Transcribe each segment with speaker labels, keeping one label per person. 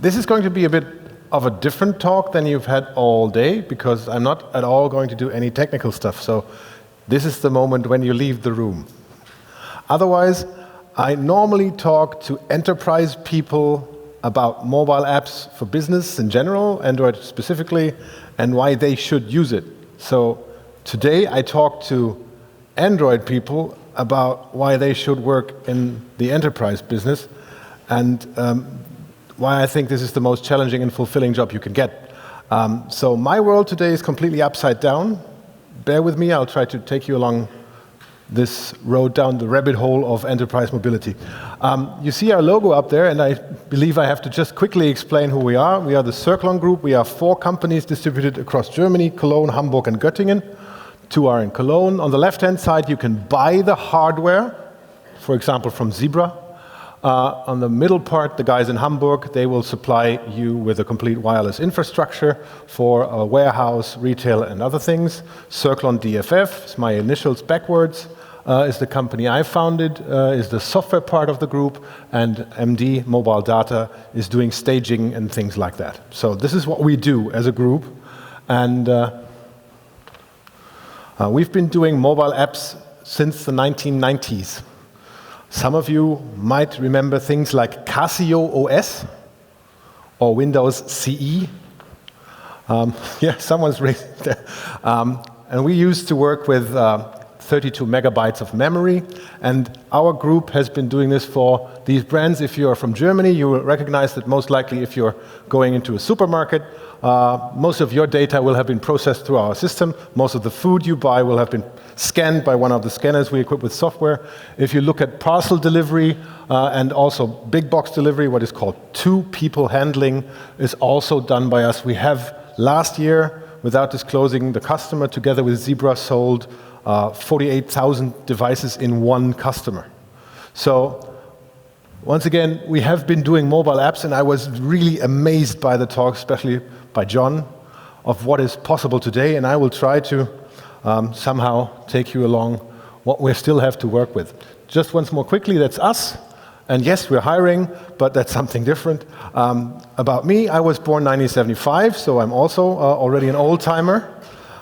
Speaker 1: This is going to be a bit of a different talk than you've had all day, because I'm not at all going to do any technical stuff. So this is the moment when you leave the room. Otherwise, I normally talk to enterprise people about mobile apps for business in general, Android specifically, and why they should use it. So today I talk to Android people about why they should work in the enterprise business, and why I think this is the most challenging and fulfilling job you can get. So my world today is completely upside down. Bear with me, I'll try to take you along this road down the rabbit hole of enterprise mobility. You see our logo up there, and I believe I have to just quickly explain who we are. We are the Circlon Group. We are 4 companies distributed across Germany, Cologne, Hamburg, and Göttingen. 2 are in Cologne. On the left-hand side, you can buy the hardware, for example, from Zebra. On the middle part, the guys in Hamburg, they will supply you with a complete wireless infrastructure for a warehouse, retail, and other things. Circlon DFF is my initials backwards, is the company I founded, is the software part of the group, and MD, Mobile Data, is doing staging and things like that. So this is what we do as a group. And we've been doing mobile apps since the 1990s. Some of you might remember things like Casio OS or Windows CE. Yeah, someone's raised there. And we used to work with 32 megabytes of memory, and our group has been doing this for these brands. If you are from Germany, you will recognize that most likely if you're going into a supermarket, most of your data will have been processed through our system. Most of the food you buy will have been scanned by one of the scanners we equip with software. If you look at parcel delivery and also big box delivery, what is called two-people handling is also done by us. We have last year, without disclosing the customer, together with Zebra sold 48,000 devices in one customer. So once again, we have been doing mobile apps, and I was really amazed by the talk, especially by John, of what is possible today, and I will try to somehow take you along what we still have to work with. Just once more quickly, that's us. And yes, we're hiring, but that's something different. About me, I was born 1975, so I'm also already an old-timer.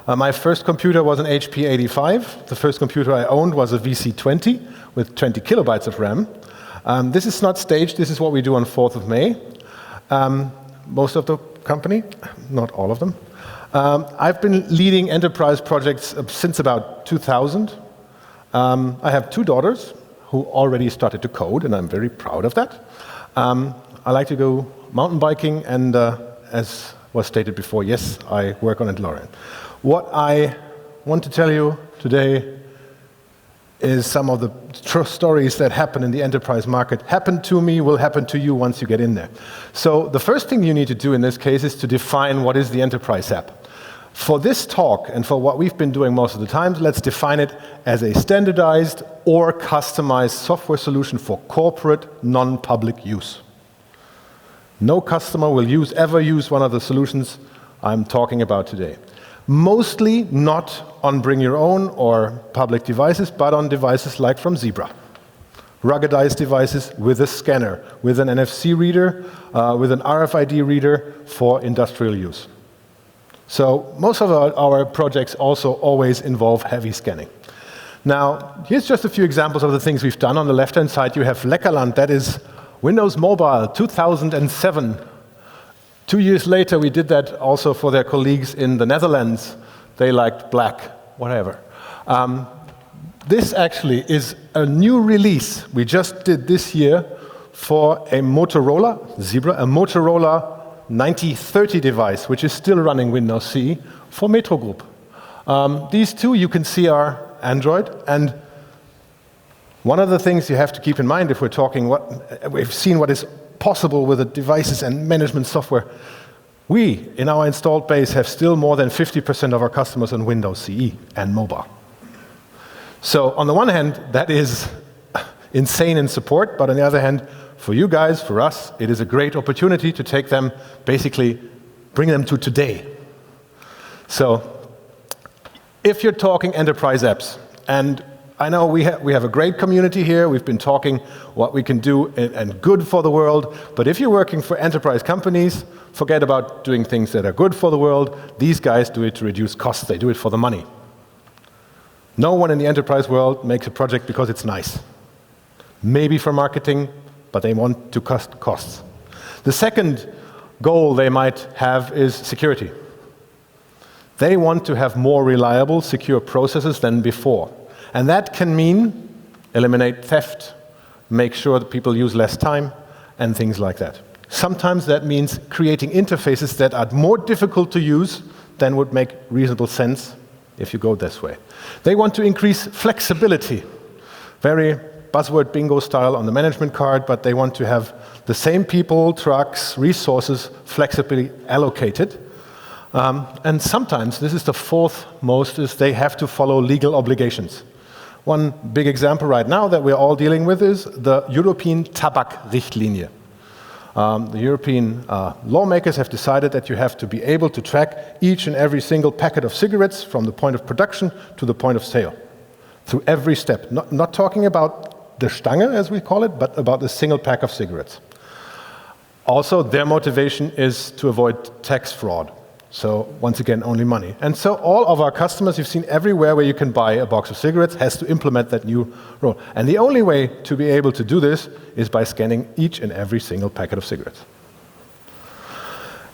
Speaker 1: My first computer was an HP 85. The first computer I owned was a VC20 with 20 kilobytes of RAM. This is not staged. This is what we do on 4th of May. Most of the company, not all of them. I've been leading enterprise projects since about 2000. I have 2 daughters who already started to code, and I'm very proud of that. I like to go mountain biking, and as was stated before, yes, I work on a DeLorean. What I want to tell you today is some of the true stories that happen in the enterprise market. Happened to me, will happen to you once you get in there. So the first thing you need to do in this case is to define what is the enterprise app. For this talk, and for what we've been doing most of the time, let's define it as a standardized or customized software solution for corporate, non-public use. No customer will ever use one of the solutions I'm talking about today. Mostly not on bring your own or public devices, but on devices like from Zebra. Ruggedized devices with a scanner, with an NFC reader, with an RFID reader for industrial use. So most of our projects also always involve heavy scanning. Now, here's just a few examples of the things we've done. On the left-hand side, you have Leckerland, that is Windows Mobile 2007. 2 years later, we did that also for their colleagues in the Netherlands. They liked black, whatever. This actually is a new release we just did this year for a Motorola, Zebra, a Motorola 9030 device, which is still running Windows CE for Metro Group. These two you can see are Android, and one of the things you have to keep in mind if we're talking we've seen what is possible with the devices and management software. We, in our installed base, have still more than 50% of our customers on Windows CE and mobile. So on the one hand, that is insane in support, but on the other hand, for you guys, for us, it is a great opportunity to take them, basically bring them to today. So if you're talking enterprise apps, and I know we have a great community here. We've been talking what we can do and good for the world. But if you're working for enterprise companies, forget about doing things that are good for the world. These guys do it to reduce costs. They do it for the money. No one in the enterprise world makes a project because it's nice. Maybe for marketing, but they want to cut costs. The second goal they might have is security. They want to have more reliable, secure processes than before. And that can mean eliminate theft, make sure that people use less time, and things like that. Sometimes that means creating interfaces that are more difficult to use than would make reasonable sense if you go this way. They want to increase flexibility. Very buzzword bingo style on the management card, but they want to have the same people, trucks, resources flexibly allocated. And sometimes, this is the fourth most, is they have to follow legal obligations. One big example right now that we're all dealing with is the European Tabak-Richtlinie. The European lawmakers have decided that you have to be able to track each and every single packet of cigarettes from the point of production to the point of sale, through every step. Not talking about the Stange, as we call it, but about a single pack of cigarettes. Also, their motivation is to avoid tax fraud. So once again, only money. And so all of our customers, you've seen everywhere where you can buy a box of cigarettes, has to implement that new rule. And the only way to be able to do this is by scanning each and every single packet of cigarettes.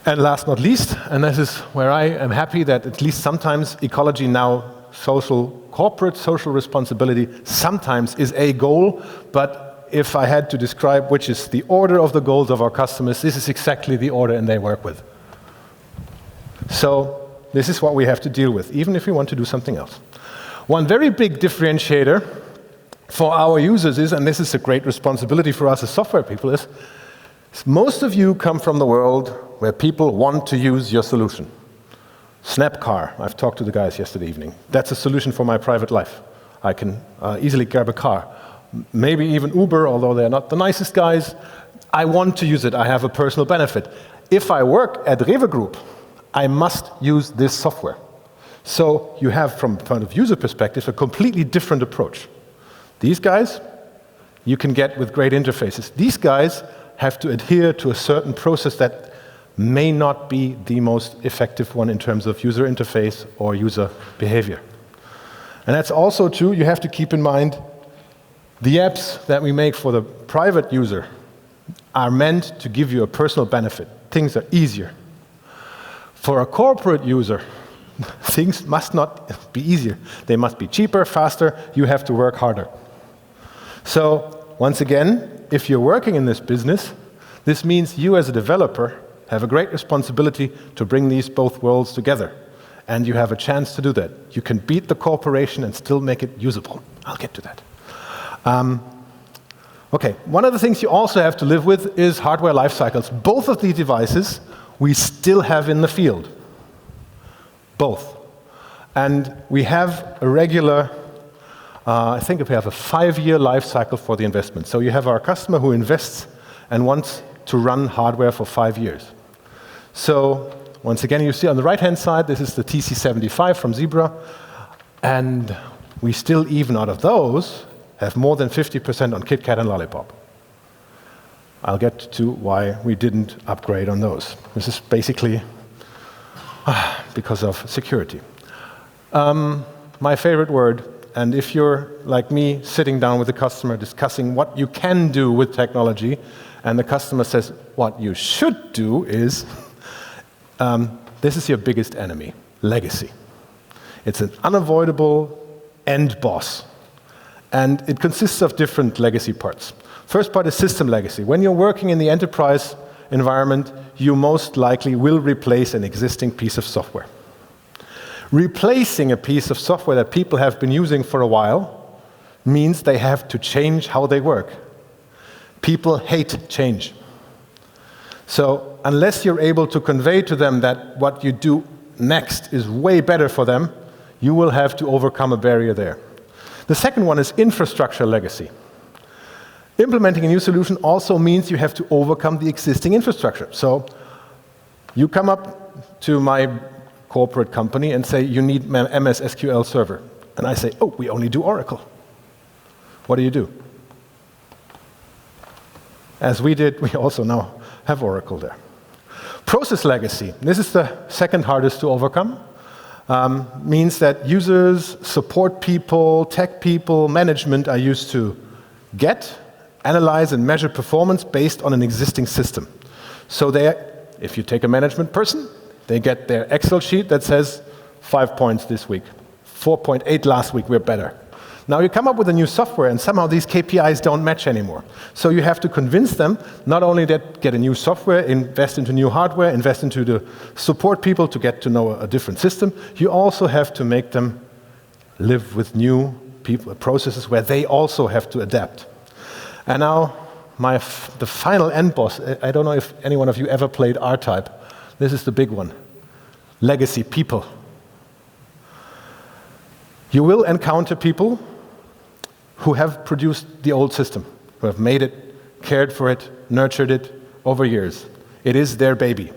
Speaker 1: And last not least, and this is where I am happy that at least sometimes ecology now, corporate social responsibility sometimes is a goal, but if I had to describe which is the order of the goals of our customers, this is exactly the order and they work with. So this is what we have to deal with, even if we want to do something else. One very big differentiator for our users is, and this is a great responsibility for us as software people, is most of you come from the world where people want to use your solution. Snapcar, I've talked to the guys yesterday evening. That's a solution for my private life. I can easily grab a car. Maybe even Uber, although they're not the nicest guys. I want to use it. I have a personal benefit. If I work at Rewe Group, I must use this software. So you have, from a point of user perspective, a completely different approach. These guys, you can get with great interfaces. These guys have to adhere to a certain process that may not be the most effective one in terms of user interface or user behavior. And that's also true, you have to keep in mind, the apps that we make for the private user are meant to give you a personal benefit. Things are easier. For a corporate user, things must not be easier. They must be cheaper, faster. You have to work harder. So, once again, if you're working in this business, this means you as a developer have a great responsibility to bring these both worlds together. And you have a chance to do that. You can beat the corporation and still make it usable. I'll get to that. Okay, one of the things you also have to live with is hardware life cycles. Both of these devices we still have in the field. Both. And we have a regular, I think we have a 5-year life cycle for the investment. So you have our customer who invests and wants to run hardware for 5 years. So once again, you see on the right-hand side, this is the TC75 from Zebra. And we still, even out of those, have more than 50% on KitKat and Lollipop. I'll get to why we didn't upgrade on those. This is basically because of security. My favorite word, and if you're like me, sitting down with the customer discussing what you can do with technology, and the customer says, what you should do is, this is your biggest enemy, legacy. It's an unavoidable end boss. And it consists of different legacy parts. First part is system legacy. When you're working in the enterprise environment, you most likely will replace an existing piece of software. Replacing a piece of software that people have been using for a while means they have to change how they work. People hate change. So unless you're able to convey to them that what you do next is way better for them, you will have to overcome a barrier there. The second one is infrastructure legacy. Implementing a new solution also means you have to overcome the existing infrastructure. So you come up to my corporate company and say, you need MS SQL Server. And I say, oh, we only do Oracle. What do? As we did, we also now have Oracle there. Process legacy. This is the second hardest to overcome. Means that users, support people, tech people, management are used to get, analyze, and measure performance based on an existing system. So if you take a management person, they get their Excel sheet that says 5 points this week, 4.8 last week, we're better. Now you come up with a new software and somehow these KPIs don't match anymore. So you have to convince them not only that get a new software, invest into new hardware, invest into the support people to get to know a different system, you also have to make them live with new processes where they also have to adapt. And now the final end boss, I don't know if any one of you ever played R-Type. This is the big one. Legacy people. You will encounter people who have produced the old system, who have made it, cared for it, nurtured it over years. It is their baby.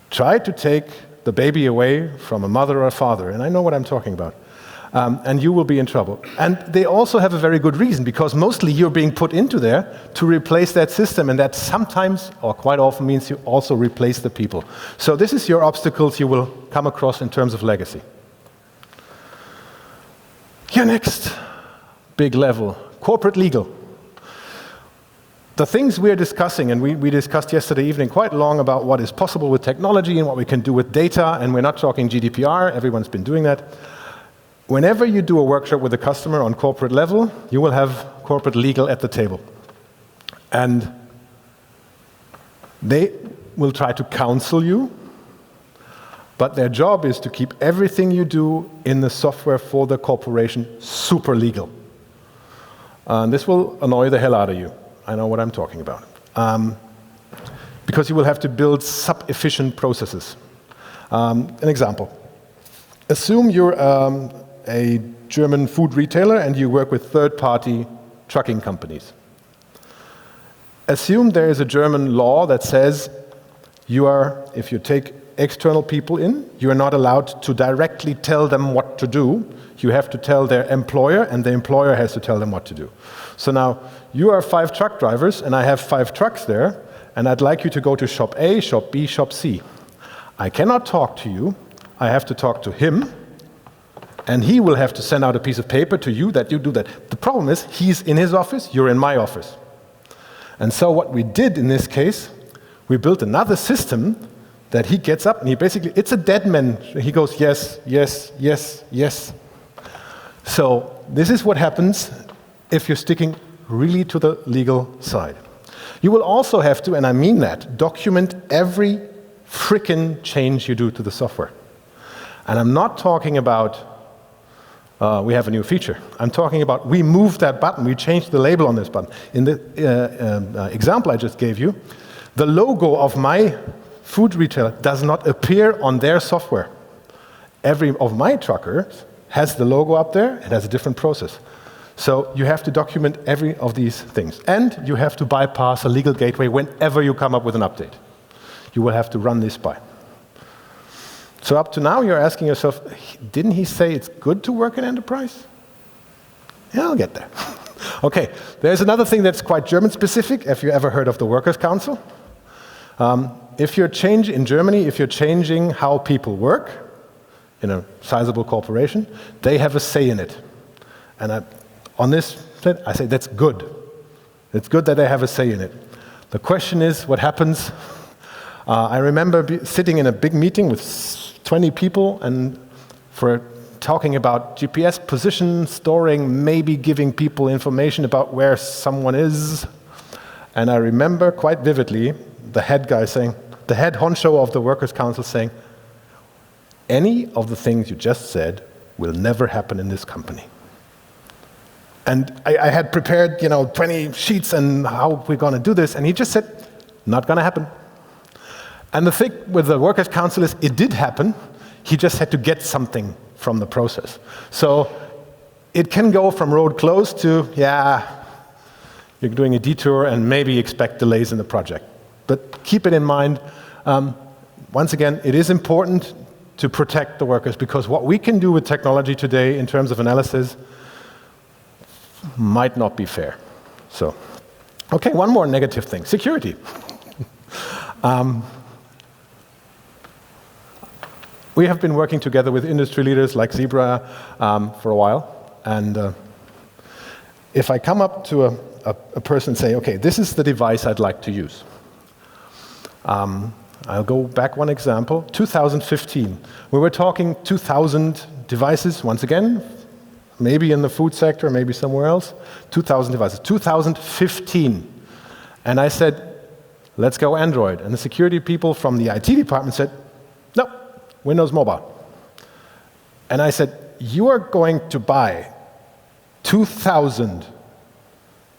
Speaker 1: Try to take the baby away from a mother or a father, and I know what I'm talking about, and you will be in trouble. And they also have a very good reason, because mostly you're being put into there to replace that system, and that sometimes, or quite often, means you also replace the people. So this is your obstacles you will come across in terms of legacy. Your next big level, corporate legal. The things we're discussing, and we discussed yesterday evening quite long about what is possible with technology and what we can do with data, and we're not talking GDPR, everyone's been doing that. Whenever you do a workshop with a customer on corporate level, you will have corporate legal at the table. And they will try to counsel you, but their job is to keep everything you do in the software for the corporation super legal. And this will annoy the hell out of you. I know what I'm talking about. Because you will have to build sub-efficient processes. An example. Assume you're a German food retailer and you work with third-party trucking companies. Assume there is a German law that says if you take external people in, you are not allowed to directly tell them what to do. You have to tell their employer, and the employer has to tell them what to do. So now, you are 5 truck drivers, and I have 5 trucks there, and I'd like you to go to shop A, shop B, shop C. I cannot talk to you. I have to talk to him, and he will have to send out a piece of paper to you that you do that. The problem is, he's in his office, you're in my office. And so what we did in this case, we built another system that he gets up and it's a dead man. He goes, yes, yes, yes, yes. So this is what happens if you're sticking really to the legal side. You will also have to, and I mean that, document every frickin' change you do to the software. And I'm not talking about we have a new feature. I'm talking about we moved that button, we changed the label on this button. In the example I just gave you, the logo of my food retailer does not appear on their software. Every of my truckers has the logo up there, it has a different process. So you have to document every of these things. And you have to bypass a legal gateway whenever you come up with an update. You will have to run this by. So up to now, you're asking yourself, didn't he say it's good to work in enterprise? Yeah, I'll get there. Okay, there's another thing that's quite German-specific. Have you ever heard of the Workers' Council? If you're in Germany, if you're changing how people work in a sizable corporation, they have a say in it. And on this, I say that's good. It's good that they have a say in it. The question is, what happens? I remember sitting in a big meeting with 20 people and for talking about GPS position, storing, maybe giving people information about where someone is. And I remember quite vividly the head honcho of the Workers' Council saying, any of the things you just said will never happen in this company. And I had prepared, 20 sheets and how we're going to do this, and he just said, not going to happen. And the thing with the Workers' Council is, it did happen. He just had to get something from the process. So it can go from road closed to, you're doing a detour and maybe expect delays in the project. But keep it in mind, once again, it is important to protect the workers, because what we can do with technology today in terms of analysis, might not be fair. So, okay, one more negative thing, security. We have been working together with industry leaders like Zebra for a while, and if I come up to a person and say, okay, this is the device I'd like to use. I'll go back one example, 2015. We were talking 2,000 devices, once again, maybe in the food sector, maybe somewhere else, 2,000 devices, 2015. And I said, let's go Android. And the security people from the IT department said, no, Windows Mobile. And I said, you are going to buy 2,000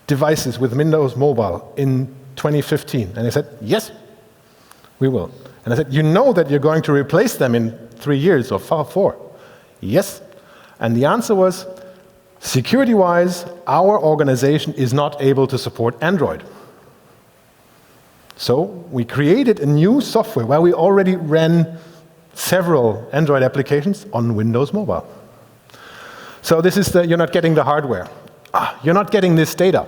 Speaker 1: devices with Windows Mobile in 2015? And they said, yes, we will. And I said, you know that you're going to replace them in 3 years or 4? Yes. And the answer was, security-wise, our organization is not able to support Android. So we created a new software where we already ran several Android applications on Windows Mobile. So this is you're not getting the hardware. You're not getting this data.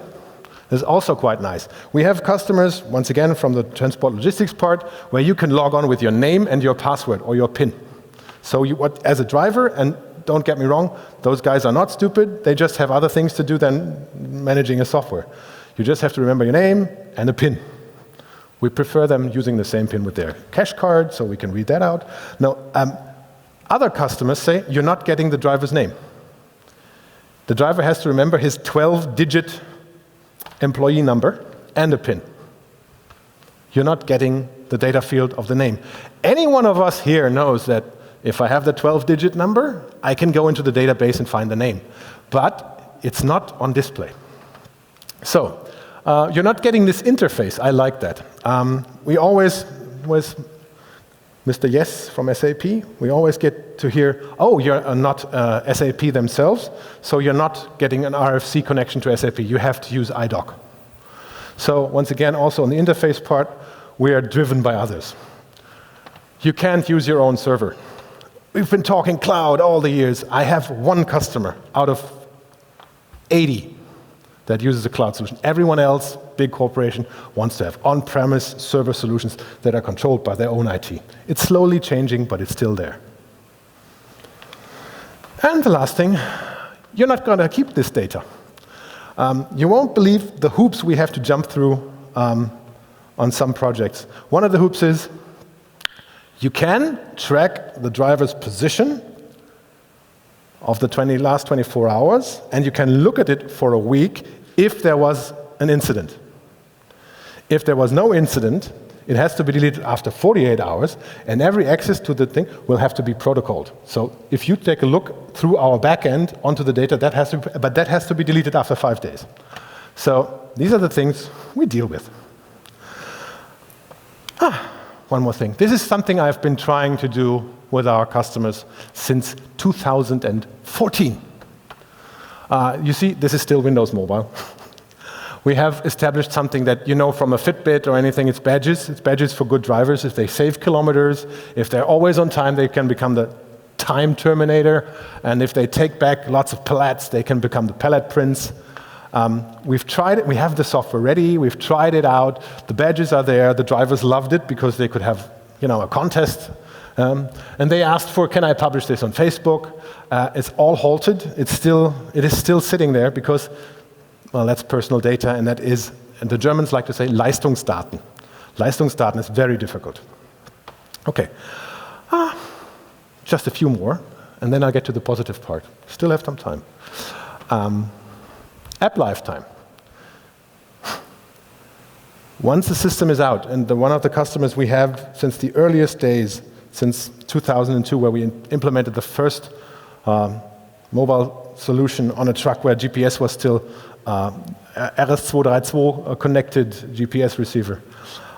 Speaker 1: This is also quite nice. We have customers, once again, from the transport logistics part, where you can log on with your name and your password or your PIN. So as a driver, and don't get me wrong, those guys are not stupid. They just have other things to do than managing a software. You just have to remember your name and a PIN. We prefer them using the same PIN with their cash card, so we can read that out. Now, other customers say, you're not getting the driver's name. The driver has to remember his 12-digit employee number and a PIN. You're not getting the data field of the name. Any one of us here knows that if I have the 12-digit number, I can go into the database and find the name. But it's not on display. So, you're not getting this interface. I like that. We always, with Mr. Yes from SAP, we always get to hear, oh, you're not SAP themselves, so you're not getting an RFC connection to SAP. You have to use iDoc. So once again, also on the interface part, we are driven by others. You can't use your own server. We've been talking cloud all the years. I have one customer out of 80 that uses a cloud solution. Everyone else, big corporation, wants to have on-premise server solutions that are controlled by their own IT. It's slowly changing, but it's still there. And the last thing, you're not going to keep this data. You won't believe the hoops we have to jump through on some projects. One of the hoops is, you can track the driver's position of the last 24 hours, and you can look at it for a week if there was an incident. If there was no incident, it has to be deleted after 48 hours, and every access to the thing will have to be protocoled. So if you take a look through our backend onto the data, that has to be deleted after 5 days. So these are the things we deal with. One more thing. This is something I've been trying to do with our customers since 2014. You see, this is still Windows Mobile. We have established something that you know from a Fitbit or anything. It's badges. It's badges for good drivers. If they save kilometers, if they're always on time, they can become the time terminator. And if they take back lots of pallets, they can become the pallet prince. We've tried it. We have the software ready. We've tried it out. The badges are there. The drivers loved it because they could have, a contest. And they asked for, can I publish this on Facebook? It's all halted. It is still sitting there because, well, that's personal data, and that is, and the Germans like to say, Leistungsdaten. Leistungsdaten is very difficult. Okay. Just a few more, and then I'll get to the positive part. Still have some time. App lifetime. Once the system is out, and one of the customers we have since the earliest days, since 2002, where we implemented the first mobile solution on a truck where GPS was still RS-232 connected GPS receiver,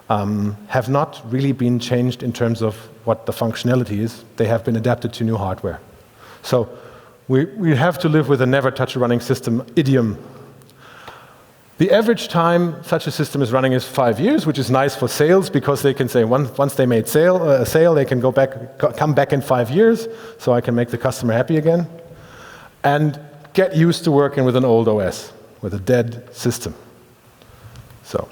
Speaker 1: have not really been changed in terms of what the functionality is. They have been adapted to new hardware. So we have to live with a never touch a running system idiom. The average time such a system is running is 5 years, which is nice for sales because they can say once they made a sale, they can come back in 5 years, so I can make the customer happy again. And get used to working with an old OS, with a dead system. So,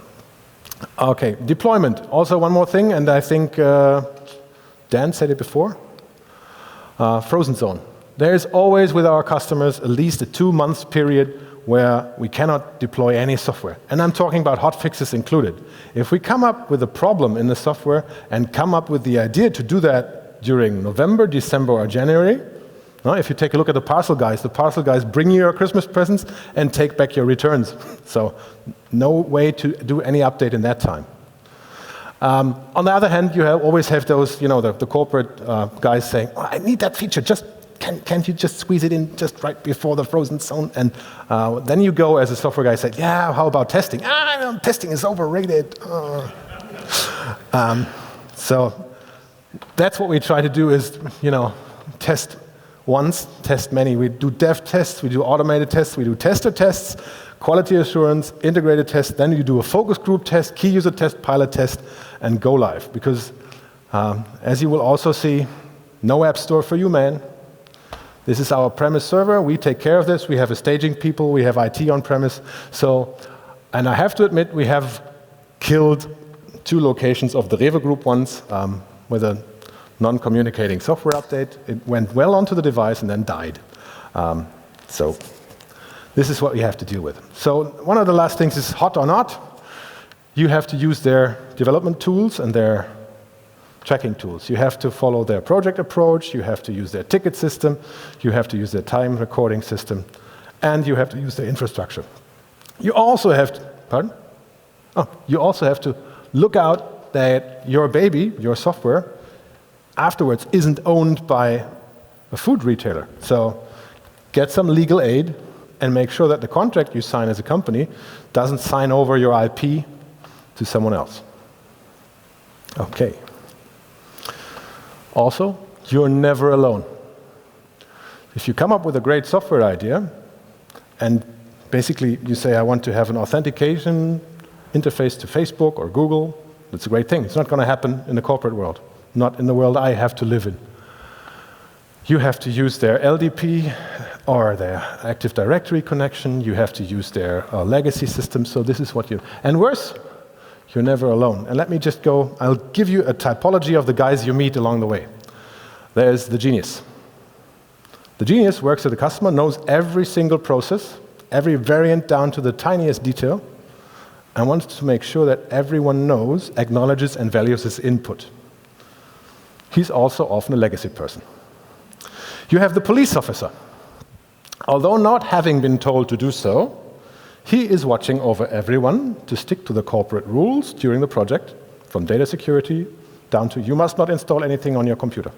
Speaker 1: okay, deployment. Also one more thing, and I think Dan said it before. Frozen zone. There is always with our customers at least a 2-month period where we cannot deploy any software. And I'm talking about hot fixes included. If we come up with a problem in the software and come up with the idea to do that during November, December, or January, if you take a look at the parcel guys bring you your Christmas presents and take back your returns. So no way to do any update in that time. On the other hand, you always have those, the corporate guys saying, oh, I need that feature, can't you just squeeze it in just right before the frozen zone? And then you go as a software guy, say, yeah, how about testing? Testing is overrated. So that's what we try to do is, test once, test many. We do dev tests, we do automated tests, we do tester tests, quality assurance, integrated tests, then you do a focus group test, key user test, pilot test, and go live. Because as you will also see, no app store for you, man. This is our premise server. We take care of this. We have a staging people. We have IT on premise. So, and I have to admit, we have killed 2 locations of the Rewe group once with a non-communicating software update. It went well onto the device and then died. So this is what we have to deal with. So one of the last things is hot or not. You have to use their development tools and their tracking tools. You have to follow their project approach, you have to use their ticket system, you have to use their time recording system, and you have to use their infrastructure. You also have to, you also have to look out that your baby, your software, afterwards isn't owned by a food retailer. So get some legal aid and make sure that the contract you sign as a company doesn't sign over your IP to someone else. Okay. Also, you're never alone. If you come up with a great software idea, and basically you say, I want to have an authentication interface to Facebook or Google, that's a great thing. It's not going to happen in the corporate world, not in the world I have to live in. You have to use their LDP or their Active Directory connection. You have to use their legacy system. So this is what you... And worse, you're never alone. And let me just go, I'll give you a typology of the guys you meet along the way. There's the genius. The genius works at the customer, knows every single process, every variant down to the tiniest detail, and wants to make sure that everyone knows, acknowledges, and values his input. He's also often a legacy person. You have the police officer. Although not having been told to do so, he is watching over everyone to stick to the corporate rules during the project, from data security down to you must not install anything on your computer.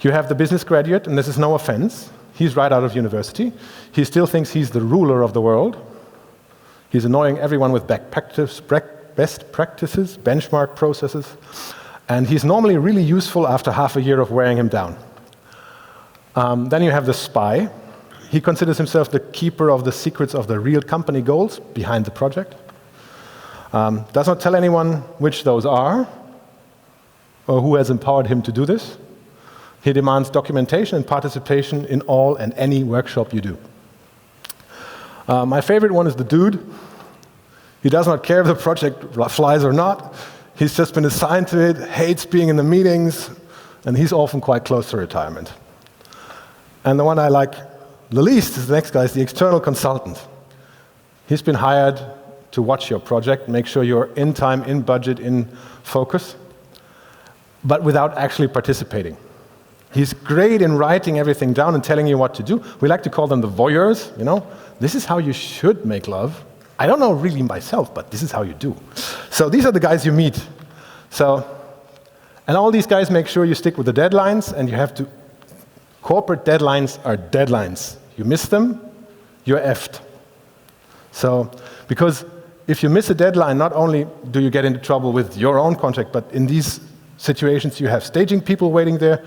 Speaker 1: You have the business graduate, and this is no offense. He's right out of university. He still thinks he's the ruler of the world. He's annoying everyone with best practices, benchmark processes, and he's normally really useful after half a year of wearing him down. Then you have the spy. He considers himself the keeper of the secrets of the real company goals behind the project. Does not tell anyone which those are or who has empowered him to do this. He demands documentation and participation in all and any workshop you do. My favorite one is the dude. He does not care if the project flies or not. He's just been assigned to it, hates being in the meetings, and he's often quite close to retirement. And the one I like the least is the next guy, is the external consultant. He's been hired to watch your project, make sure you're in time, in budget, in focus, but without actually participating. He's great in writing everything down and telling you what to do. We like to call them the voyeurs, This is how you should make love. I don't know really myself, but this is how you do. So these are the guys you meet. And all these guys make sure you stick with the deadlines, and you have to. Corporate deadlines are deadlines. You miss them, you're effed. So, because if you miss a deadline, not only do you get into trouble with your own contract, but in these situations you have staging people waiting there.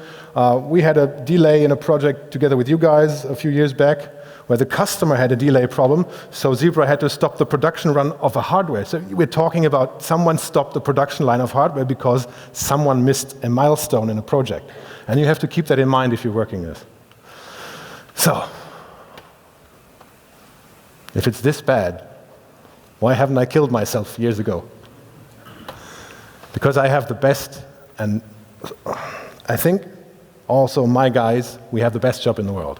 Speaker 1: We had a delay in a project together with you guys a few years back where the customer had a delay problem, so Zebra had to stop the production run of a hardware. So we're talking about someone stopped the production line of hardware because someone missed a milestone in a project. And you have to keep that in mind if you're working this. So, If it's this bad, why haven't I killed myself years ago? Because I have the best, and I think also my guys, we have the best job in the world.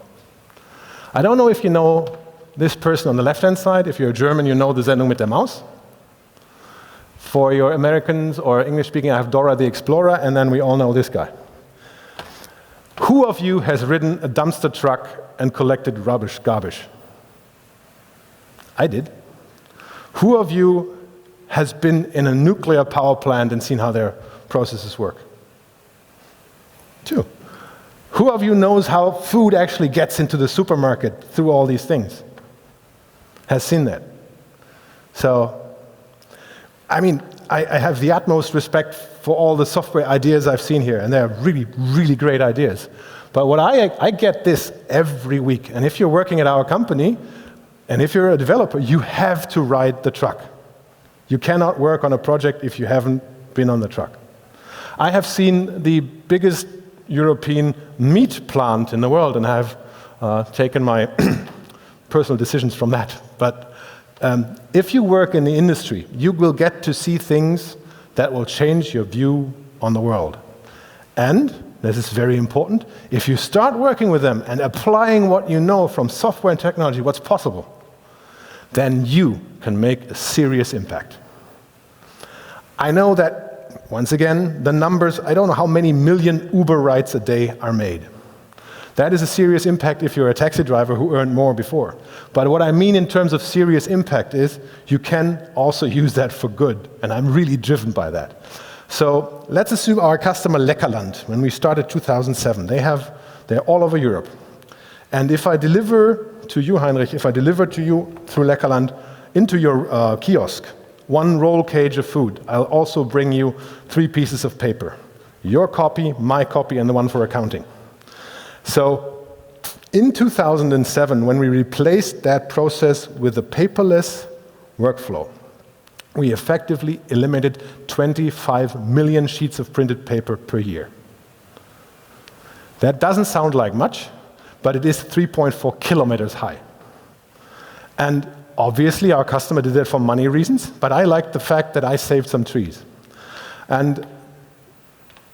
Speaker 1: I don't know if you know this person on the left-hand side. If you're German, you know the Sendung mit der Maus. For your Americans or English-speaking, I have Dora the Explorer, and then we all know this guy. Who of you has ridden a dumpster truck and collected garbage? I did. Who of you has been in a nuclear power plant and seen how their processes work? 2. Who of you knows how food actually gets into the supermarket through all these things? Has seen that? So, I mean, I have the utmost respect for all the software ideas I've seen here, and they're really, really great ideas. But what I get this every week, and if you're working at our company, and if you're a developer, you have to ride the truck. You cannot work on a project if you haven't been on the truck. I have seen the biggest European meat plant in the world, and have taken my personal decisions from that. But if you work in the industry, you will get to see things that will change your view on the world. And, this is very important, if you start working with them and applying what you know from software and technology, what's possible, then you can make a serious impact. I know that, once again, the numbers, I don't know how many million Uber rides a day are made. That is a serious impact if you're a taxi driver who earned more before. But what I mean in terms of serious impact is you can also use that for good, and I'm really driven by that. So let's assume our customer Leckerland, when we started 2007, they're all over Europe. And if I deliver to you, Heinrich, if I deliver to you through Leckerland into your kiosk, 1 roll cage of food, I'll also bring you 3 pieces of paper. Your copy, my copy, and the one for accounting. So in 2007, when we replaced that process with a paperless workflow, we effectively eliminated 25 million sheets of printed paper per year. That doesn't sound like much, but it is 3.4 kilometers high. And obviously our customer did that for money reasons, but I liked the fact that I saved some trees. And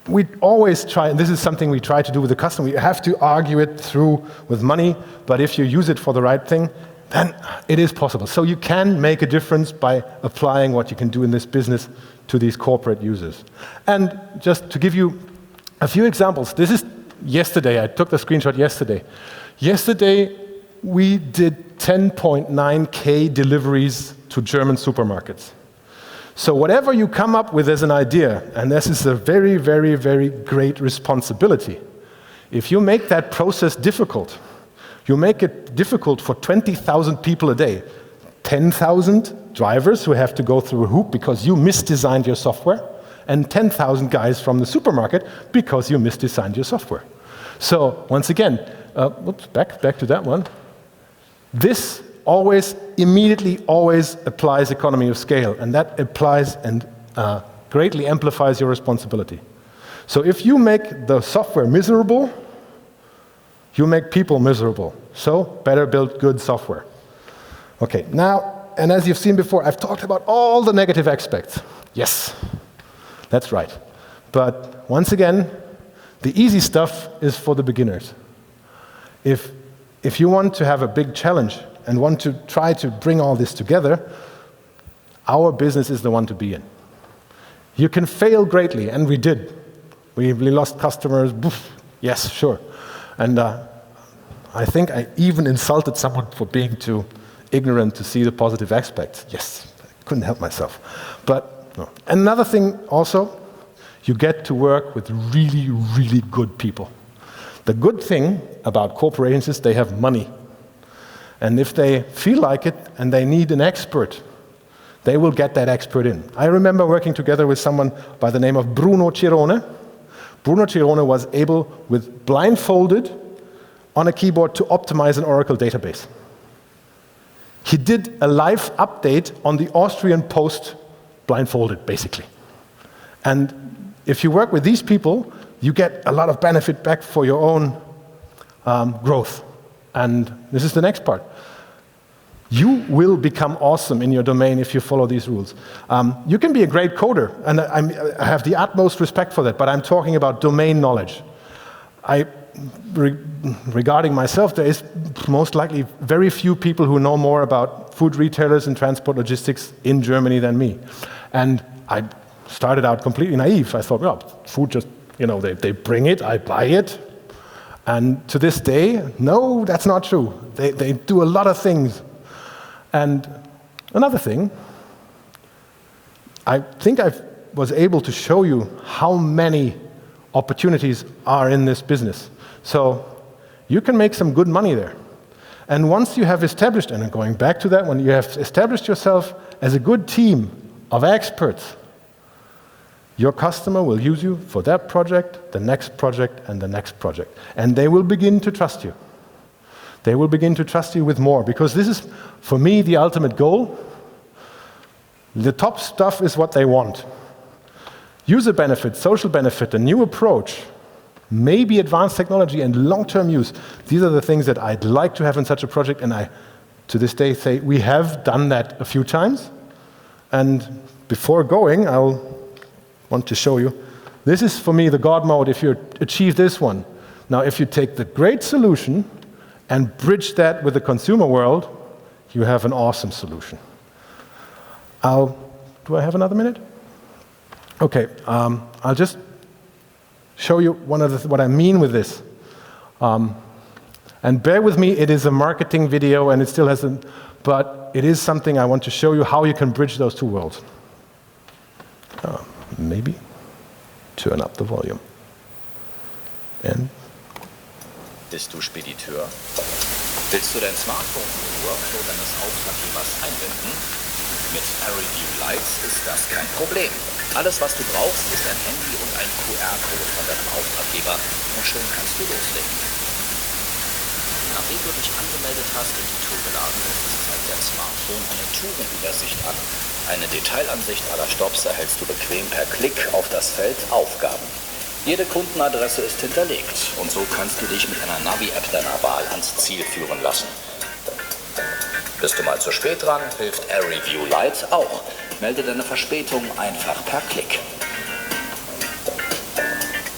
Speaker 1: we always try, and this is something we try to do with the customer, we have to argue it through with money, but if you use it for the right thing, then it is possible. So you can make a difference by applying what you can do in this business to these corporate users. And just to give you a few examples, this is yesterday, I took the screenshot yesterday. Yesterday, we did 10.9K deliveries to German supermarkets. So whatever you come up with as an idea, and this is a very, very, very great responsibility, if you make that process difficult, you make it difficult for 20,000 people a day, 10,000 drivers who have to go through a hoop because you misdesigned your software, and 10,000 guys from the supermarket because you misdesigned your software. So once again, back to that one. This always, immediately always applies economy of scale, and that applies and greatly amplifies your responsibility. So if you make the software miserable, you make people miserable. So better build good software. Okay, now, and as you've seen before, I've talked about all the negative aspects. Yes, that's right. But once again, the easy stuff is for the beginners. If you want to have a big challenge and want to try to bring all this together, our business is the one to be in. You can fail greatly, and we did. We lost customers, yes, sure. And I think I even insulted someone for being too ignorant to see the positive aspects. Yes, I couldn't help myself. But no. Another thing also, you get to work with really, really good people. The good thing about corporations is they have money. And if they feel like it and they need an expert, they will get that expert in. I remember working together with someone by the name of Bruno Cirone. Bruno Cirone was able, with blindfolded on a keyboard, to optimize an Oracle database. He did a live update on the Austrian Post blindfolded, basically. And if you work with these people, you get a lot of benefit back for your own growth. And this is the next part. You will become awesome in your domain if you follow these rules. You can be a great coder, and I have the utmost respect for that, but I'm talking about domain knowledge. Regarding myself, there is most likely very few people who know more about food retailers and transport logistics in Germany than me. And I started out completely naive. I thought, well, food just, they bring it, I buy it. And to this day, no, that's not true. They do a lot of things. And another thing, I think I was able to show you how many opportunities are in this business. So you can make some good money there. And once you have established, and going back to that, when you have established yourself as a good team of experts, your customer will use you for that project, the next project, and the next project. And they will begin to trust you. They will begin to trust you with more, because this is, for me, the ultimate goal. The top stuff is what they want. User benefit, social benefit, a new approach, maybe advanced technology and long-term use. These are the things that I'd like to have in such a project, and I, to this day, say we have done that a few times. And before going, I'll want to show you. This is, for me, the God mode if you achieve this one. Now, if you take the great solution and bridge that with the consumer world, you have an awesome solution. Do I have another minute? Okay, I'll just show you what I mean with this. And bear with me, it is a marketing video and it still hasn't, but it is something I want to show you how you can bridge those two worlds. Maybe turn up the volume. And
Speaker 2: Bist du Spediteur? Willst du dein Smartphone im Workflow deines Auftraggebers einbinden? Mit AirReview Lights ist das kein Problem. Alles, was du brauchst, ist ein Handy und ein QR-Code von deinem Auftraggeber und schon kannst du loslegen. Nachdem du dich angemeldet hast und die Tour geladen ist, zeigt dein Smartphone eine Tourenübersicht an. Eine Detailansicht aller Stops erhältst du bequem per Klick auf das Feld Aufgaben. Jede Kundenadresse ist hinterlegt und so kannst du dich mit einer Navi-App deiner Wahl ans Ziel führen lassen. Bist du mal zu spät dran, hilft AirReview Lite auch. Melde deine Verspätung einfach per Klick.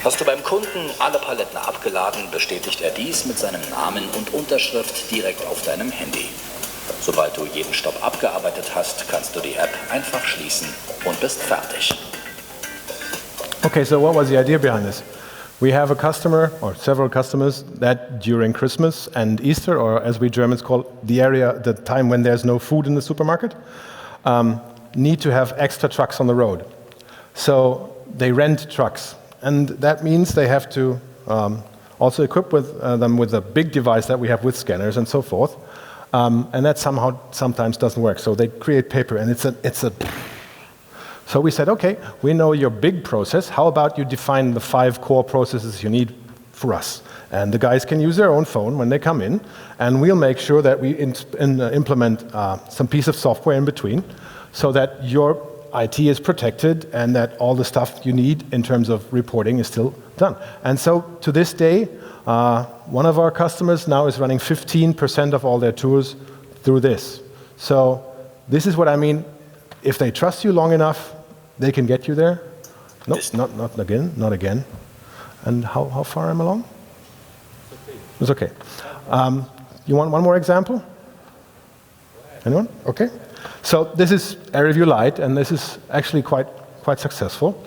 Speaker 2: Hast du beim Kunden alle Paletten abgeladen, bestätigt er dies mit seinem Namen und Unterschrift direkt auf deinem Handy. Sobald du jeden Stopp abgearbeitet hast, kannst du die App einfach schließen und bist fertig.
Speaker 1: Okay, so what was the idea behind this? We have a customer, or several customers, that during Christmas and Easter, or as we Germans call the time when there's no food in the supermarket, need to have extra trucks on the road. So they rent trucks. And that means they have to also equip them with a big device that we have with scanners and so forth. And that sometimes doesn't work. So they create paper, and So we said, okay, we know your big process. How about you define the 5 core processes you need for us? And the guys can use their own phone when they come in, and we'll make sure that we implement some piece of software in between so that your IT is protected and that all the stuff you need in terms of reporting is still done. And so to this day, one of our customers now is running 15% of all their tours through this. So this is what I mean. If they trust you long enough, they can get you there. No, not again. And how far am I along? It's okay. You want one more example? Anyone? Okay. So this is AirReview Lite, and this is actually quite successful.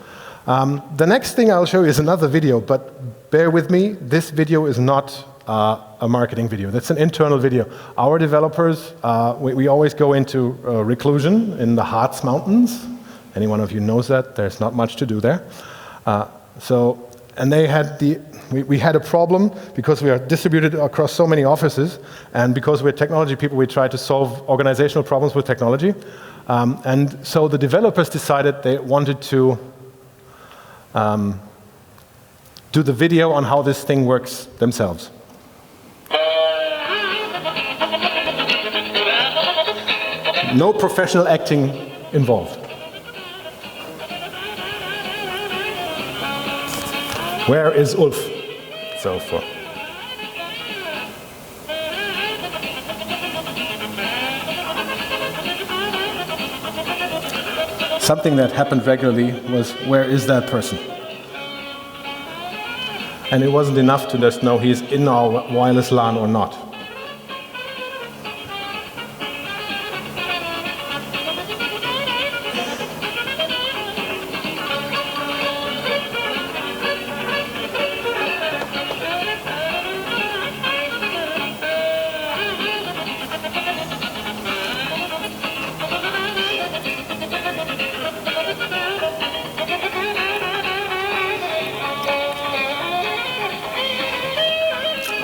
Speaker 1: The next thing I'll show you is another video, but bear with me. This video is not a marketing video. That's an internal video. Our developers, we always go into reclusion in the Harz Mountains. Any one of you knows that. There's not much to do there. And they had we had a problem because we are distributed across so many offices, and because we're technology people, we try to solve organizational problems with technology. And so the developers decided they wanted to do the video on how this thing works themselves. No professional acting involved. Where is Ulf? So far. something that happened regularly was, where is that person? And it wasn't enough to just know he's in our wireless LAN or not.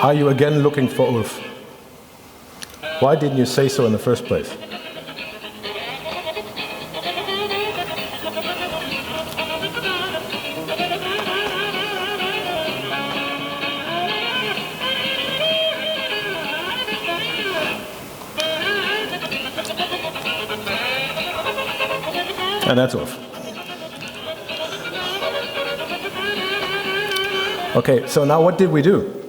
Speaker 1: Are you again looking for Ulf? Why didn't you say so in the first place? And that's Ulf. Okay, so now what did we do?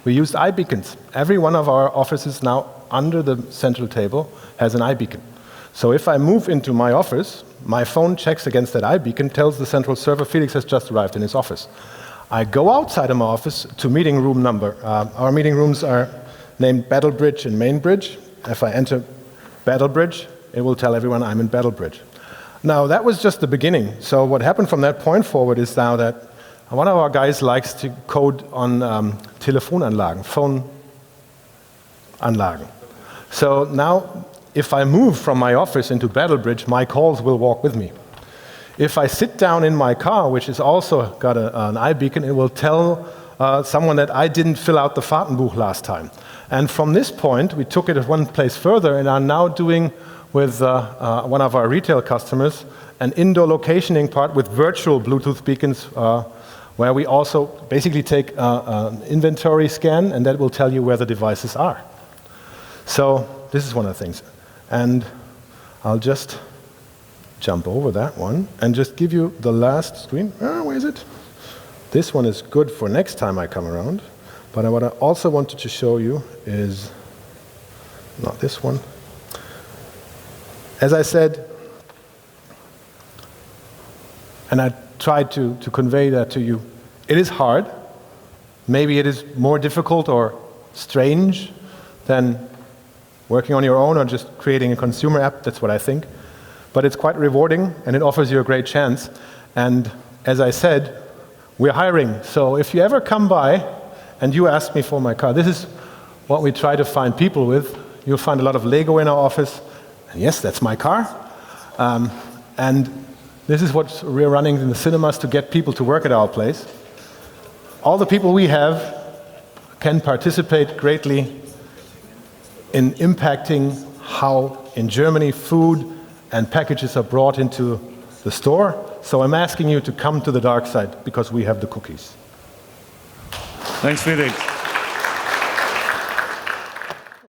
Speaker 1: We used iBeacons. Every one of our offices now under the central table has an iBeacon. So if I move into my office, my phone checks against that iBeacon, tells the central server Felix has just arrived in his office. I go outside of my office to meeting room number. Our meeting rooms are named Battle Bridge and Main Bridge. If I enter Battle Bridge, it will tell everyone I'm in Battle Bridge. Now that was just the beginning. So what happened from that point forward is now that one of our guys likes to code on Telefonanlagen, phone Anlagen. So now, if I move from my office into Battle Bridge, my calls will walk with me. If I sit down in my car, which has also got an iBeacon, it will tell someone that I didn't fill out the Fahrtenbuch last time. And from this point, we took it one place further and are now doing with one of our retail customers an indoor locationing part with virtual Bluetooth beacons where we also basically take an inventory scan, and that will tell you where the devices are. So this is one of the things. And I'll just jump over that one and just give you the last screen. Where is it? This one is good for next time I come around. But what I also wanted to show you is not this one. As I said, and I tried to convey that to you, it is hard. Maybe it is more difficult or strange than working on your own or just creating a consumer app. That's what I think. But it's quite rewarding, and it offers you a great chance. And as I said, we're hiring. So if you ever come by and you ask me for my car, this is what we try to find people with. You'll find a lot of Lego in our office. And yes, that's my car. And this is what we're running in the cinemas to get people to work at our place. All the people we have can participate greatly in impacting how in Germany food and packages are brought into the store. So I'm asking you to come to the dark side because we have the cookies.
Speaker 3: Thanks, Felix.